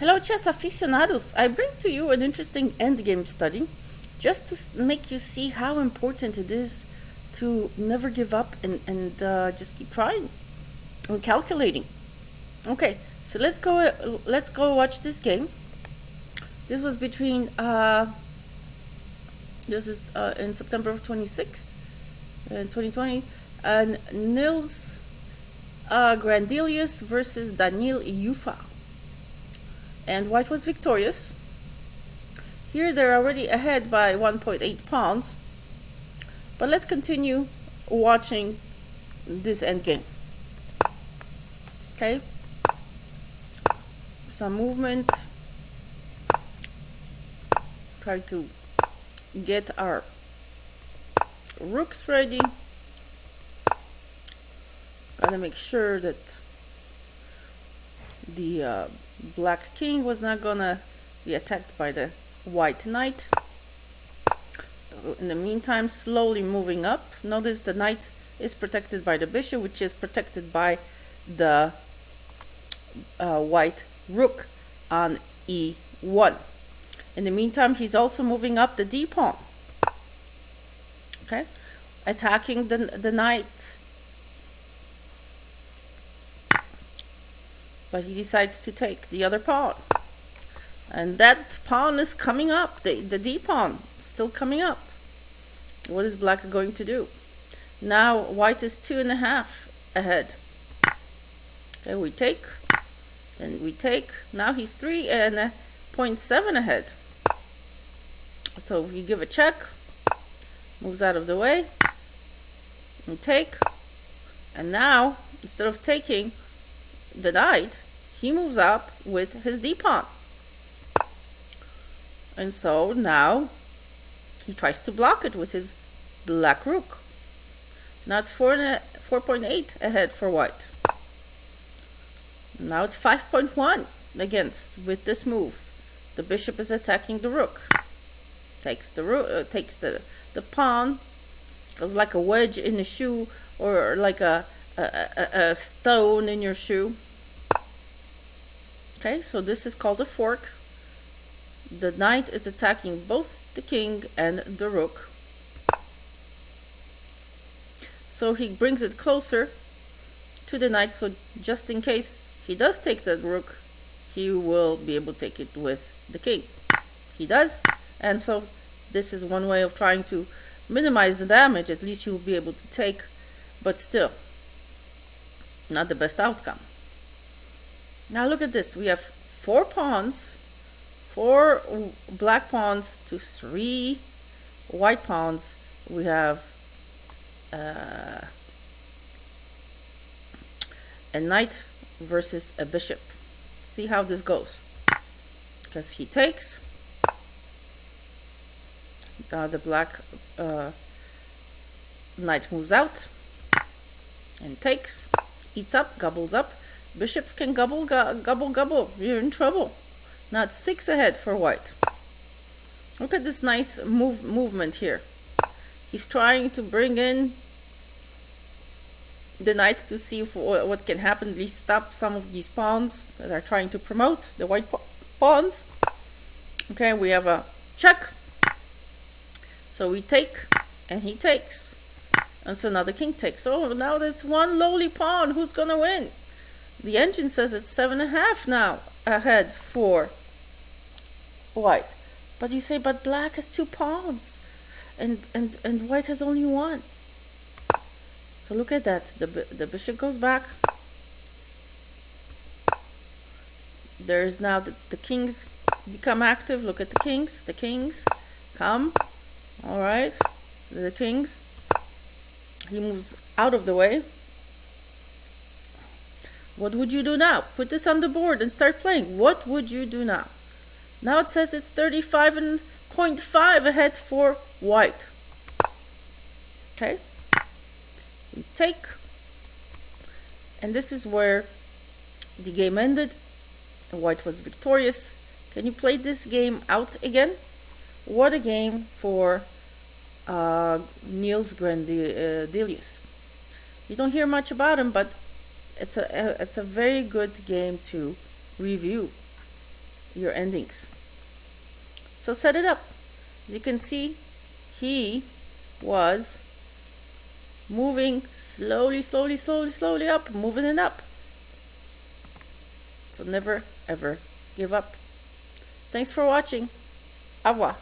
Hello chess aficionados, I bring to you an interesting endgame study just to make you see how important it is to never give up and just keep trying and calculating. Okay, so let's go watch this game. This was between this is in September of 26 in 2020 and Nils Grandilius versus Daniil Yuffa. And white was victorious. Here they're already ahead by 1.8 pawns. But let's continue watching this endgame. Okay. Some movement. Try to get our rooks ready. Gotta make sure that the black king was not gonna be attacked by the white knight. In the meantime, slowly moving up. Notice the knight is protected by the bishop, which is protected by the white rook on e1. In the meantime, he's also moving up the d pawn. Okay, attacking the knight. But he decides to take the other pawn. And that pawn is coming up. The d pawn still coming up. What is black going to do? Now white is 2.5 ahead. Okay, we take. Then we take. Now he's 3.7 ahead. So we give a check. Moves out of the way. And take. And now, instead of taking the knight, he moves up with his d pawn. And so now he tries to block it with his black rook. Now it's 4.8 ahead for white. Now it's 5.1 against with this move. The bishop is attacking the rook. Takes the rook, takes the pawn. Goes like a wedge in a shoe, or like a stone in your shoe. Okay, so this is called a fork. The knight is attacking both the king and the rook. So he brings it closer to the knight, so just in case he does take that rook, he will be able to take it with the king. He does, and so this is one way of trying to minimize the damage. At least you'll be able to take, but still not the best outcome. Now look at this. We have 4 pawns, 4 black pawns to 3 white pawns. We have a knight versus a bishop. See how this goes. Because he takes. Now the black knight moves out and takes, eats up, gobbles up. Bishops can gobble, gobble. You're in trouble. Now it's 6 ahead for white. Look at this nice movement here. He's trying to bring in the knight to see what can happen. At least stop some of these pawns that are trying to promote the white pawns. Okay, we have a check. So we take, and he takes. And so now the king takes. Oh, now there's one lowly pawn. Who's gonna win? The engine says it's 7.5 now ahead for white. But you say, but black has 2 pawns, and white has only 1. So look at that. The bishop goes back. There's now the kings become active. Look at the kings. The kings come. All right. The kings. He moves out of the way. What would you do now? Put this on the board and start playing. What would you do now? Now it says it's 35.5 ahead for white. Okay. We take. And this is where the game ended. White was victorious. Can you play this game out again? What a game for Nils Grandilius. You don't hear much about him, but it's a very good game to review. your endings. So set it up. As you can see, he was moving slowly up, moving it up. So never ever give up. Thanks for watching. Au revoir.